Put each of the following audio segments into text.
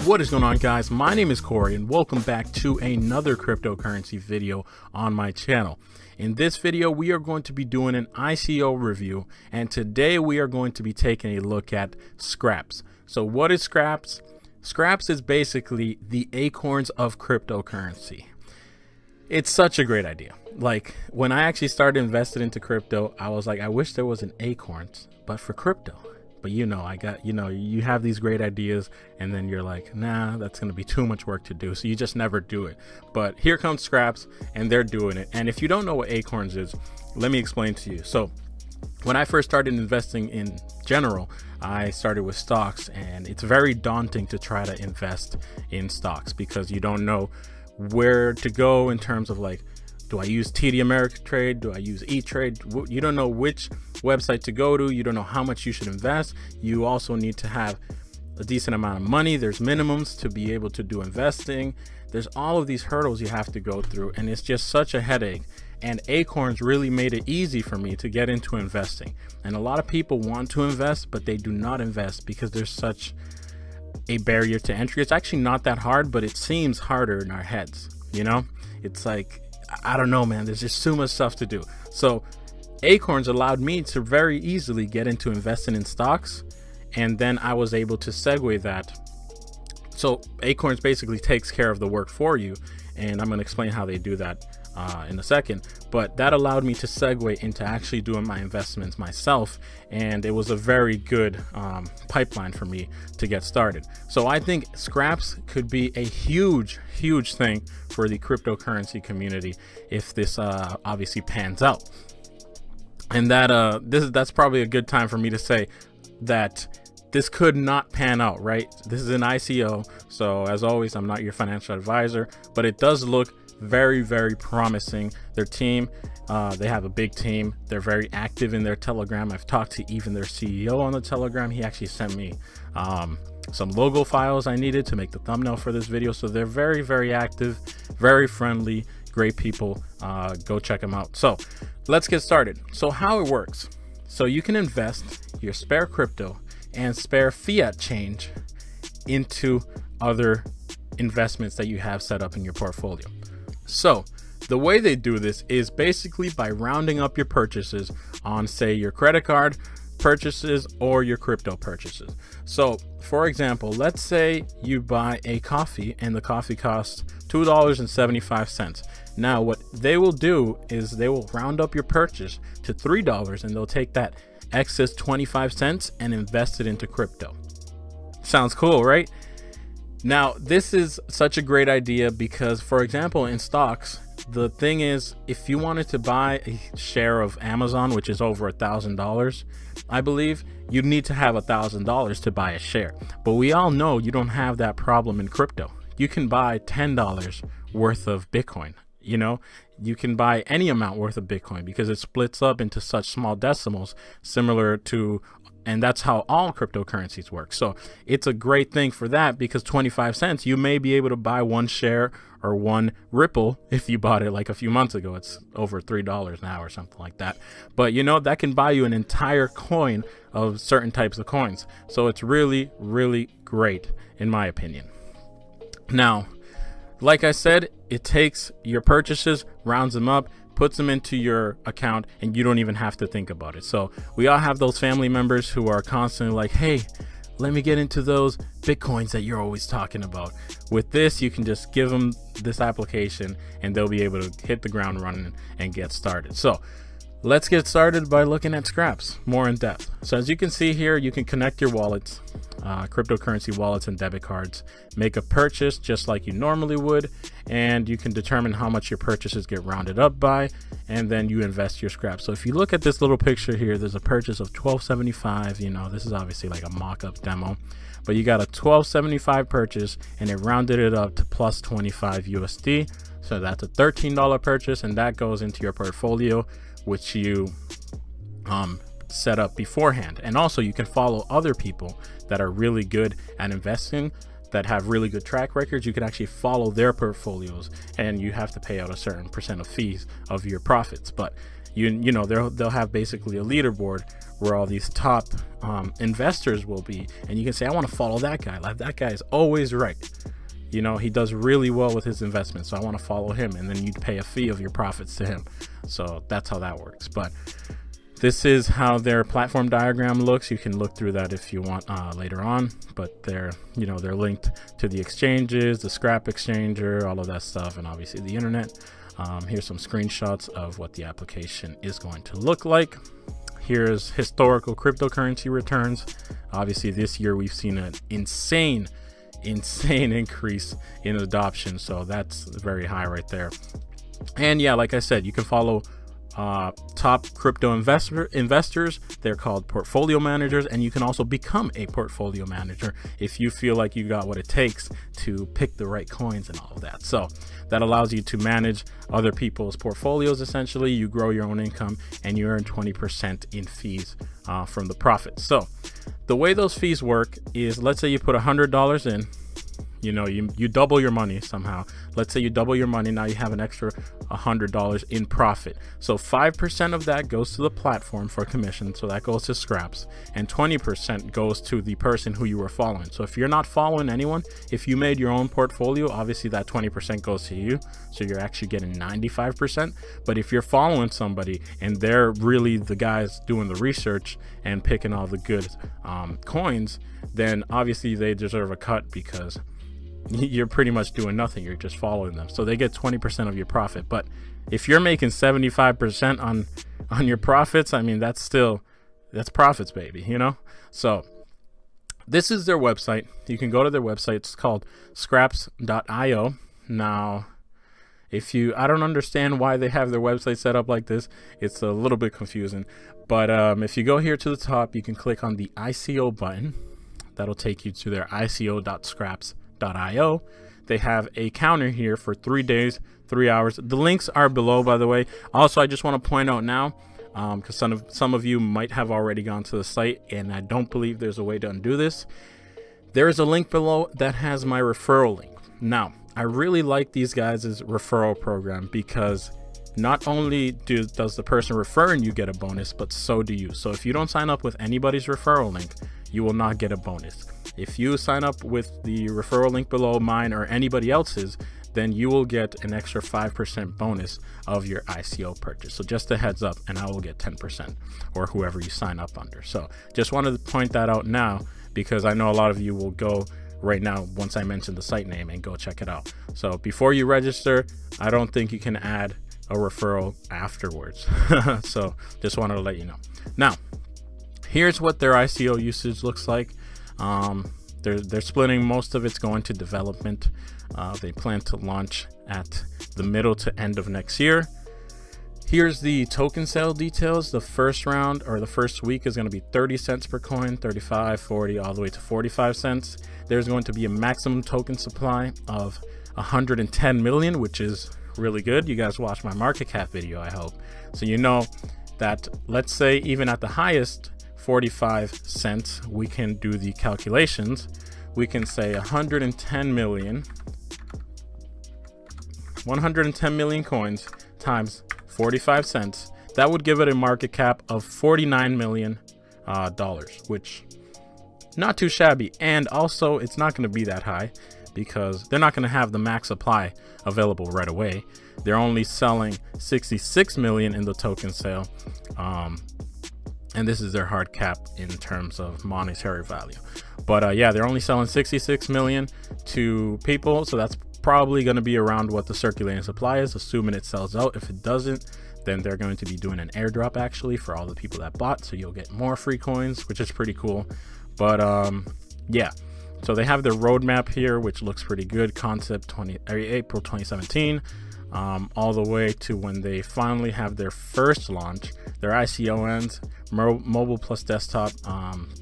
What is going on, guys? My name is Cory and welcome back to another cryptocurrency video on my channel. In this video, we are going to be doing an ICO review, and today we are going to be taking a look at Skraps. So what is Skraps? Skraps is basically the Acorns of cryptocurrency. It's such a great idea. Like, when I actually started investing into crypto, I was like, I wish there was an Acorns, but for crypto. But you have these great ideas and then you're like, nah, that's going to be too much work to do. So you just never do it. But here comes Skraps and they're doing it. And if you don't know what Acorns is, let me explain to you. So when I first started investing in general, I started with stocks, and it's very daunting to try to invest in stocks because you don't know where to go in terms of, like, do I use TD Ameritrade? Do I use E-Trade? You don't know which website to go to. You don't know how much you should invest. You also need to have a decent amount of money. There's minimums to be able to do investing. There's all of these hurdles you have to go through, and it's just such a headache. And Acorns really made it easy for me to get into investing. And a lot of people want to invest, but they do not invest because there's such a barrier to entry. It's actually not that hard, but it seems harder in our heads. You know, it's like, I don't know, man, there's just so much stuff to do. So Acorns allowed me to very easily get into investing in stocks, and then I was able to segue that. So Acorns basically takes care of the work for you, and I'm going to explain how they do that in a second. But that allowed me to segue into actually doing my investments myself, and it was a very good pipeline for me to get started. So I think Skraps could be a huge thing for the cryptocurrency community if this obviously pans out. And that that's probably a good time for me to say that this could not pan out, right? This is an ICO, so as always, I'm not your financial advisor, but it does look very promising. Their team, they have a big team. They're very active in their Telegram. I've talked to even their CEO on the Telegram. He actually sent me some logo files I needed to make the thumbnail for this video. So they're very active, very friendly, great people. Go check them out. So let's get started. So how it works: so you can invest your spare crypto and spare fiat change into other investments that you have set up in your portfolio. So the way they do this is basically by rounding up your purchases on, say, your credit card purchases or your crypto purchases. So for example, let's say you buy a coffee and the coffee costs $2.75. Now what they will do is they will round up your purchase to $3, and they'll take that excess 25 cents and invest it into crypto. Sounds cool, right? Now, this is such a great idea because, for example, in stocks, the thing is, if you wanted to buy a share of Amazon, which is over $1,000, I believe, you'd need to have $1,000 to buy a share. But we all know you don't have that problem in crypto. You can buy $10 worth of Bitcoin. You know, you can buy any amount worth of Bitcoin because it splits up into such small decimals, similar to, and that's how all cryptocurrencies work. So it's a great thing for that, because 25 cents, you may be able to buy one share or one Ripple. If you bought it like a few months ago, it's over $3 now or something like that. But you know, that can buy you an entire coin of certain types of coins. So it's really great in my opinion. Now, like I said, it takes your purchases, rounds them up, puts them into your account, and you don't even have to think about it. So we all have those family members who are constantly like, hey, let me get into those Bitcoins that you're always talking about. With this, you can just give them this application and they'll be able to hit the ground running and get started. So let's get started by looking at Skraps more in depth. So as you can see here, you can connect your wallets, cryptocurrency wallets and debit cards, make a purchase just like you normally would, and you can determine how much your purchases get rounded up by, and then you invest your Skraps. So if you look at this little picture here, there's a purchase of $12.75. You know, this is obviously like a mock-up demo, but you got a $12.75 purchase and it rounded it up to plus 25 USD. So that's a $13 purchase, and that goes into your portfolio, which you set up beforehand. And also you can follow other people that are really good at investing, that have really good track records. You can actually follow their portfolios, and you have to pay out a certain percent of fees of your profits. But you know, they'll have basically a leaderboard where all these top investors will be, and you can say, I want to follow that guy. Like, that guy is always right. You know, he does really well with his investments, so I want to follow him, and then you'd pay a fee of your profits to him. So that's how that works. But this is how their platform diagram looks. You can look through that if you want later on, but they're linked to the exchanges, the Scrap exchanger, all of that stuff, and obviously the internet. Here's some screenshots of what the application is going to look like. Here's historical cryptocurrency returns. Obviously this year we've seen an insane increase in adoption, so that's very high right there. And yeah, like I said, you can follow top crypto investors. They're called portfolio managers, and you can also become a portfolio manager if you feel like you got what it takes to pick the right coins and all of that. So that allows you to manage other people's portfolios. Essentially, you grow your own income and you earn 20% in fees from the profits. So the way those fees work is, let's say you put $100 in. You know, you double your money somehow. Let's say you double your money. Now you have an extra $100 in profit. So 5% of that goes to the platform for commission. So that goes to Skraps, and 20% goes to the person who you were following. So if you're not following anyone, if you made your own portfolio, obviously that 20% goes to you. So you're actually getting 95%. But if you're following somebody and they're really the guys doing the research and picking all the good coins, then obviously they deserve a cut, because you're pretty much doing nothing. You're just following them. So they get 20% of your profit. But if you're making 75% on your profits, I mean, that's profits, baby, you know? So this is their website. You can go to their website. It's called Skraps.io. Now, I don't understand why they have their website set up like this. It's a little bit confusing. But if you go here to the top, you can click on the ICO button. That'll take you to their ico.scraps.io. They have a counter here for 3 days, 3 hours. The links are below, by the way. Also, I just want to point out now, because some of you might have already gone to the site, and I don't believe there's a way to undo this. There is a link below that has my referral link. Now, I really like these guys' referral program, because not only does the person referring you get a bonus, but so do you. So if you don't sign up with anybody's referral link, you will not get a bonus. If you sign up with the referral link below, mine or anybody else's, then you will get an extra 5% bonus of your ICO purchase. So just a heads up, and I will get 10%, or whoever you sign up under. So just wanted to point that out now, because I know a lot of you will go right now once I mention the site name and go check it out. So before you register, I don't think you can add a referral afterwards. So just wanted to let you know. Now, here's what their ICO usage looks like. They're splitting most of it's going to development. They plan to launch at the middle to end of next year. Here's the token sale details. The first round, or the first week, is going to be 30 cents per coin, 35, 40, all the way to 45 cents. There's going to be a maximum token supply of 110 million, which is really good. You guys watched my market cap video, I hope. So you know that, let's say even at the highest 45 cents, we can do the calculations. We can say 110 million coins times 45 cents. That would give it a market cap of $49 million, which not too shabby. And also, it's not going to be that high, because they're not going to have the max supply available right away. They're only selling 66 million in the token sale. And this is their hard cap in terms of monetary value. But yeah, they're only selling 66 million to people. So that's probably going to be around what the circulating supply is, assuming it sells out. If it doesn't, then they're going to be doing an airdrop actually for all the people that bought. So you'll get more free coins, which is pretty cool. But yeah, so they have their roadmap here, which looks pretty good. Concept April 2017. All the way to when they finally have their first launch. Their ICO ends. Mobile plus desktop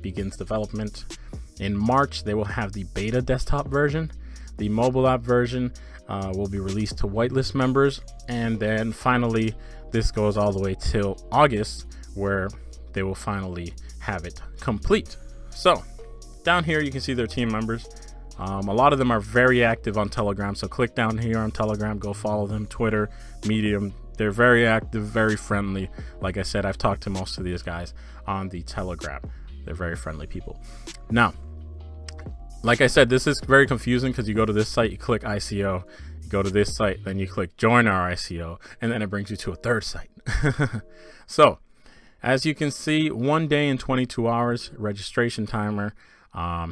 begins development. In March, they will have the beta desktop version. The mobile app version will be released to whitelist members. And then finally, this goes all the way till August, where they will finally have it complete. So down here, you can see their team members. A lot of them are very active on Telegram, so click down here on Telegram, go follow them. Twitter, Medium, They're very active, very friendly. Like I said, I've talked to most of these guys on the Telegram. They're very friendly people. Now, like I said, this is very confusing because you go to this site, you click ICO, you go to this site, then you click join our ICO, and then it brings you to a third site. So as you can see, 1 day and 22 hours registration timer.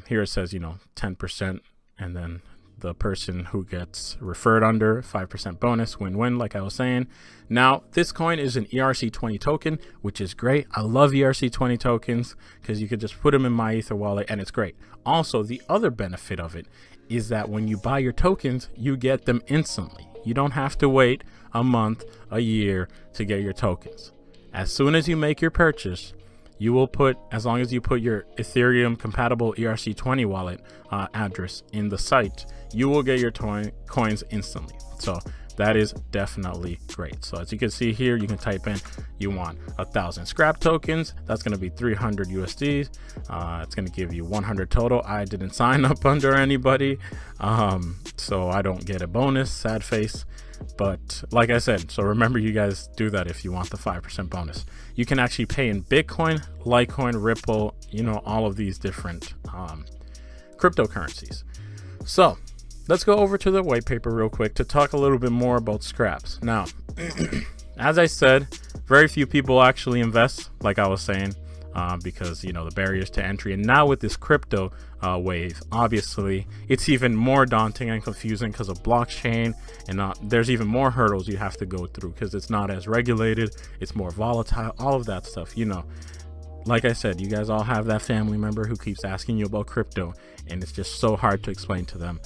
Here it says, 10%, and then the person who gets referred under 5% bonus, win-win, like I was saying. Now, this coin is an ERC20 token, which is great. I love ERC20 tokens because you could just put them in my Ether wallet and it's great. Also, the other benefit of it is that when you buy your tokens, you get them instantly. You don't have to wait a month, a year to get your tokens. As soon as you make your purchase, you will put, as long as you put your Ethereum compatible ERC20 wallet address in the site, you will get your coins instantly. So that is definitely great. So as you can see here, you can type in you want 1,000 scrap tokens. That's going to be 300 USD. It's going to give you 100 total. I didn't sign up under anybody, so I don't get a bonus, sad face. But like I said, so remember, you guys do that if you want the 5% bonus. You can actually pay in Bitcoin, Litecoin, Ripple, all of these different cryptocurrencies. So let's go over to the white paper real quick to talk a little bit more about scraps. Now, as I said, very few people actually invest, like I was saying, because the barriers to entry. And now with this crypto wave, obviously it's even more daunting and confusing because of blockchain, and there's even more hurdles you have to go through because it's not as regulated, it's more volatile, all of that stuff. Like I said, you guys all have that family member who keeps asking you about crypto, and it's just so hard to explain to them.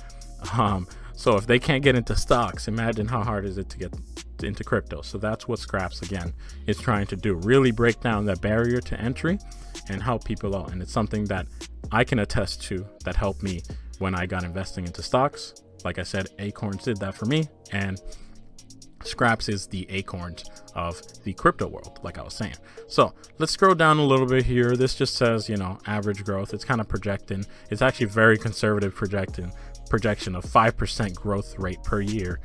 So if they can't get into stocks, imagine how hard is it to get into crypto. So that's what Skraps, again, is trying to do, really break down that barrier to entry and help people out. And it's something that I can attest to that helped me when I got investing into stocks. Like I said, Acorns did that for me, and Skraps is the Acorns of the crypto world, like I was saying. So let's scroll down a little bit here. This just says, average growth. It's kind of projecting. It's actually very conservative projection of 5% growth rate per year,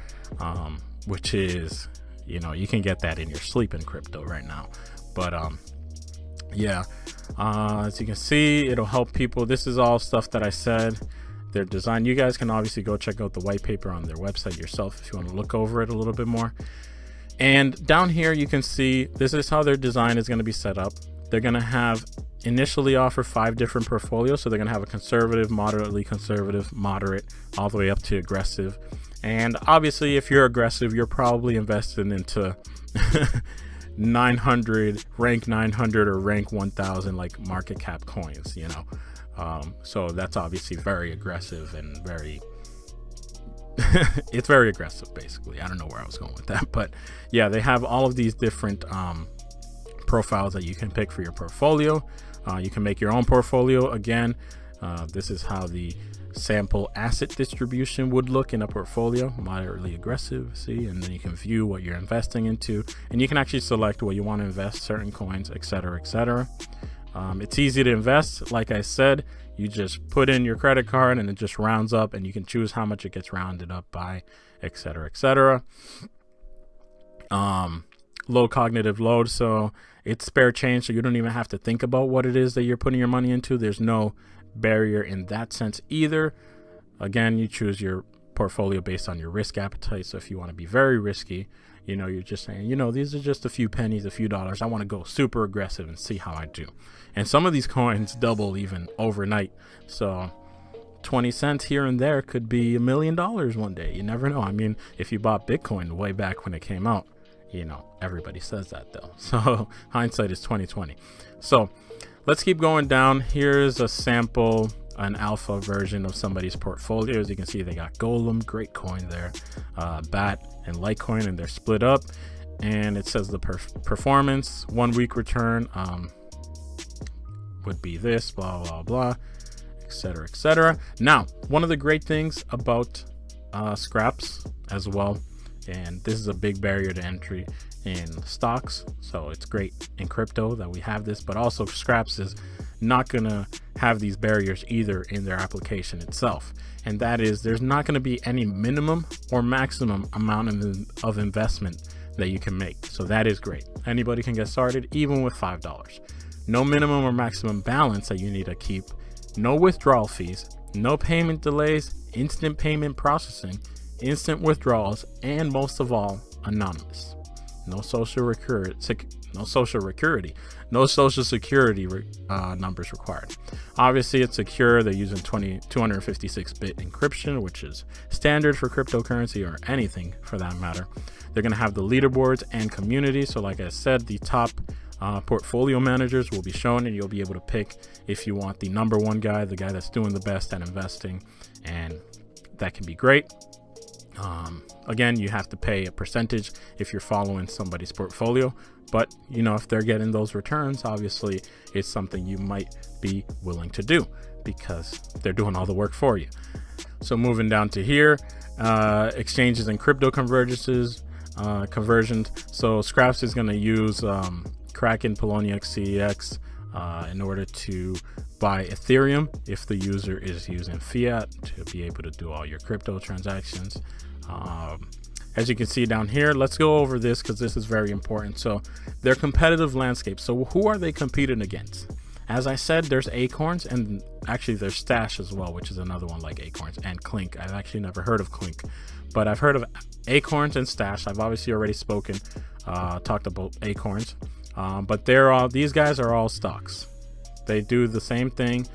which is, you can get that in your sleep in crypto right now. But yeah, as you can see, it'll help people. This is all stuff that I said. Their design, you guys can obviously go check out the white paper on their website yourself if you want to look over it a little bit more. And down here you can see this is how their design is going to be set up. They're going to have initially offer 5 different portfolios. So they're going to have a conservative, moderately conservative, moderate, all the way up to aggressive. And obviously if you're aggressive, you're probably invested into 900, rank 900 or rank 1000 like market cap coins, so that's obviously very aggressive and very it's very aggressive, basically. I don't know where I was going with that, but yeah, they have all of these different profiles that you can pick for your portfolio. You can make your own portfolio. Again, this is how the sample asset distribution would look in a portfolio, moderately aggressive, see, and then you can view what you're investing into, and you can actually select what you want to invest, certain coins, etc., etc. It's easy to invest. Like I said, you just put in your credit card and it just rounds up, and you can choose how much it gets rounded up by, etc., etc. Low cognitive load, so it's spare change, so you don't even have to think about what it is that you're putting your money into. There's no barrier in that sense either. Again, you choose your portfolio based on your risk appetite. So if you want to be very risky, you're just saying, these are just a few pennies, a few dollars. I want to go super aggressive and see how I do. And some of these coins double even overnight. So 20 cents here and there could be $1 million one day. You never know. I mean, if you bought Bitcoin way back when it came out, everybody says that though. So hindsight is 2020. So let's keep going down. Here's a sample, an alpha version of somebody's portfolio. As you can see, they got Golem, great coin there, BAT and Litecoin, and they're split up. And it says the performance, 1 week return would be this, blah, blah, blah, etc., etc. Now, one of the great things about Skraps as well, and this is a big barrier to entry in stocks, so it's great in crypto that we have this, but also Skraps is not gonna have these barriers either in their application itself, and that is there's not going to be any minimum or maximum amount of investment that you can make. So that is great. Anybody can get started, even with $5. No minimum or maximum balance that you need to keep. No withdrawal fees. No payment delays. Instant payment processing. Instant withdrawals. And most of all, anonymous. No social security numbers required. Obviously, it's secure. They're using 256-bit encryption, which is standard for cryptocurrency or anything for that matter. They're going to have the leaderboards and community. So like I said, the top portfolio managers will be shown, and you'll be able to pick if you want the number one guy, the guy that's doing the best at investing, and that can be great. Again, you have to pay a percentage if you're following somebody's portfolio, but you know, if they're getting those returns, obviously it's something you might be willing to do because they're doing all the work for you. So moving down to here, exchanges and crypto conversions. So Skraps is going to use Kraken, Poloniex, CEX in order to buy Ethereum if the user is using fiat to be able to do all your crypto transactions. As you can see down here, let's go over this because this is very important. So their competitive landscape. So who are they competing against? As I said, there's Acorns, and actually there's Stash as well, which is another one like Acorns, and Clink. I've actually never heard of Clink, but I've heard of Acorns and Stash. I've obviously already talked about Acorns, but these guys are all stocks. They do the same thing,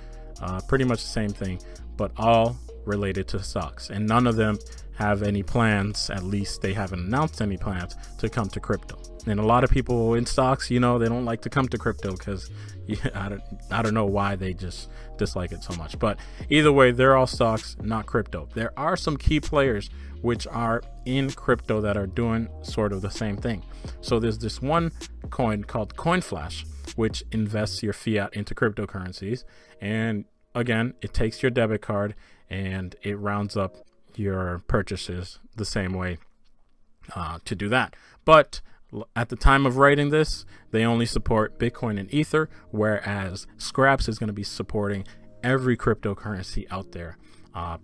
pretty much the same thing, but all related to stocks, and none of them have any plans, at least they haven't announced any plans to come to crypto. And a lot of people in stocks, you know, they don't like to come to crypto because I don't know why they just dislike it so much. But either way, they're all stocks, not crypto. There are some key players which are in crypto that are doing sort of the same thing. So there's this one coin called CoinFlash, which invests your fiat into cryptocurrencies. And again, it takes your debit card and it rounds up your purchases the same way to do that. But at the time of writing this, they only support Bitcoin and Ether, whereas Skraps is going to be supporting every cryptocurrency out there,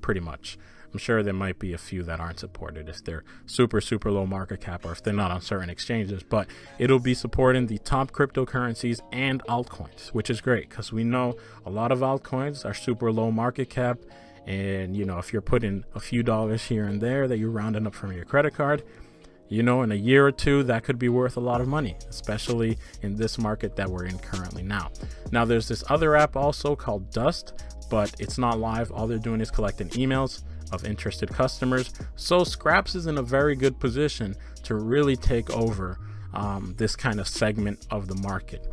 pretty much. I'm sure there might be a few that aren't supported if they're super low market cap or if they're not on certain exchanges, but it'll be supporting the top cryptocurrencies and altcoins, which is great because we know a lot of altcoins are super low market cap. And, you know, if you're putting a few dollars here and there that you're rounding up from your credit card, you know, in a year or two, that could be worth a lot of money, especially in this market that we're in currently now. Now, there's this other app also called Dust, but it's not live. All they're doing is collecting emails of interested customers. So Skraps is in a very good position to really take over this kind of segment of the market.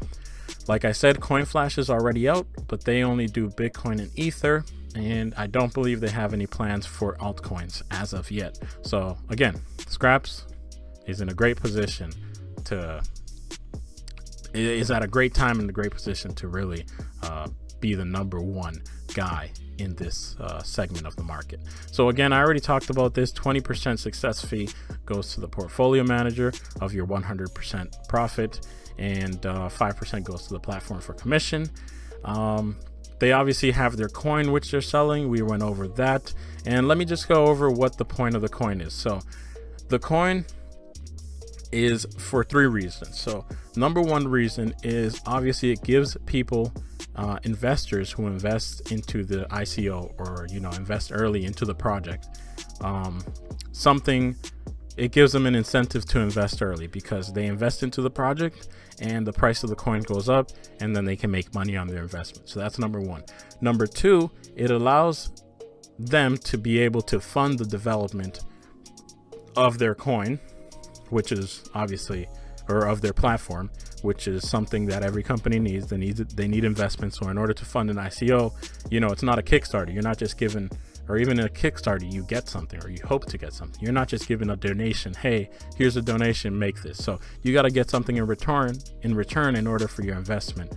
Like I said, CoinFlash is already out, but they only do Bitcoin and Ether. And I don't believe they have any plans for altcoins as of yet. So again, Skraps is in a great position is at a great time and a great position to really be the number one guy in this segment of the market. So again, I already talked about this. 20% success fee goes to the portfolio manager of your 100% profit, and 5% goes to the platform for commission. They obviously have their coin, which they're selling. We went over that. And let me just go over what the point of the coin is. So the coin is for 3 reasons. So number 1 reason is obviously it gives people, investors who invest into the ICO or, you know, invest early into the project, it gives them an incentive to invest early because they invest into the project and the price of the coin goes up and then they can make money on their investment. So that's number 1. Number 2, it allows them to be able to fund the development of their coin, which is obviously, or of their platform, which is something that every company needs. They need investment. So in order to fund an ICO, you know, it's not a Kickstarter. You're not just given, or even a Kickstarter, you get something or you hope to get something. You're not just given a donation. Hey, here's a donation, make this. So you got to get something in return in order for your investment,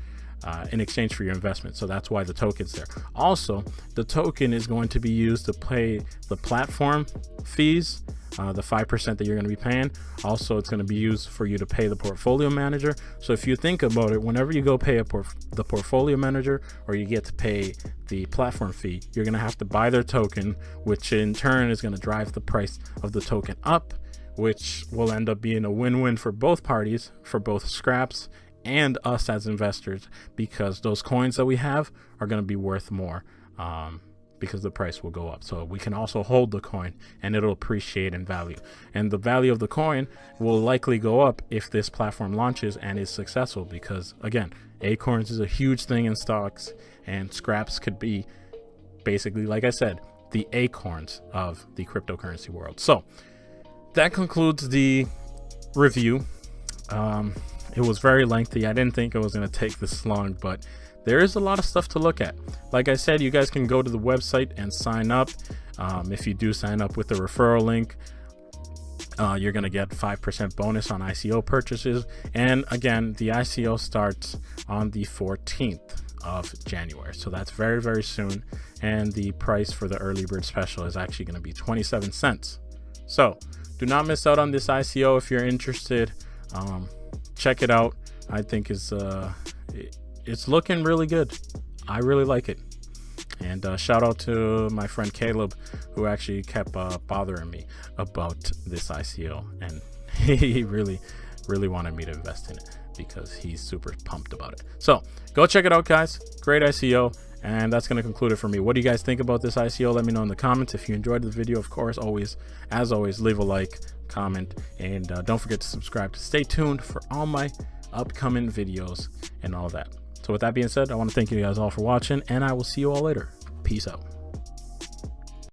in exchange for your investment. So that's why the token's there. Also, the token is going to be used to pay the platform fees, the 5% that you're going to be paying. Also, it's going to be used for you to pay the portfolio manager. So if you think about it, whenever you go pay the portfolio manager, or you get to pay the platform fee, you're going to have to buy their token, which in turn is going to drive the price of the token up, which will end up being a win-win for both parties, for both Skraps and us as investors, because those coins that we have are going to be worth more, because the price will go up. So we can also hold the coin and it'll appreciate in value, and the value of the coin will likely go up if this platform launches and is successful, because again, Acorns is a huge thing in stocks, and Skraps could be basically, like I said, the Acorns of the cryptocurrency world. So that concludes the review. It was very lengthy. I didn't think it was going to take this long, but there is a lot of stuff to look at. Like I said, you guys can go to the website and sign up. If you do sign up with the referral link, you're going to get 5% bonus on ICO purchases. And again, the ICO starts on the 14th of January. So that's very, very soon. And the price for the early bird special is actually going to be 27 cents. So do not miss out on this ICO if you're interested. Check it out. I think it's looking really good. I really like it. And shout out to my friend Caleb, who actually kept bothering me about this ICO, and he really wanted me to invest in it because he's super pumped about it. So go check it out, guys. Great ICO. And that's going to conclude it for me. What do you guys think about this ICO? Let me know in the comments. If you enjoyed the video, of course, as always, leave a like, comment, and don't forget to subscribe to stay tuned for all my upcoming videos and all that. So with that being said, I want to thank you guys all for watching, and I will see you all later. Peace out.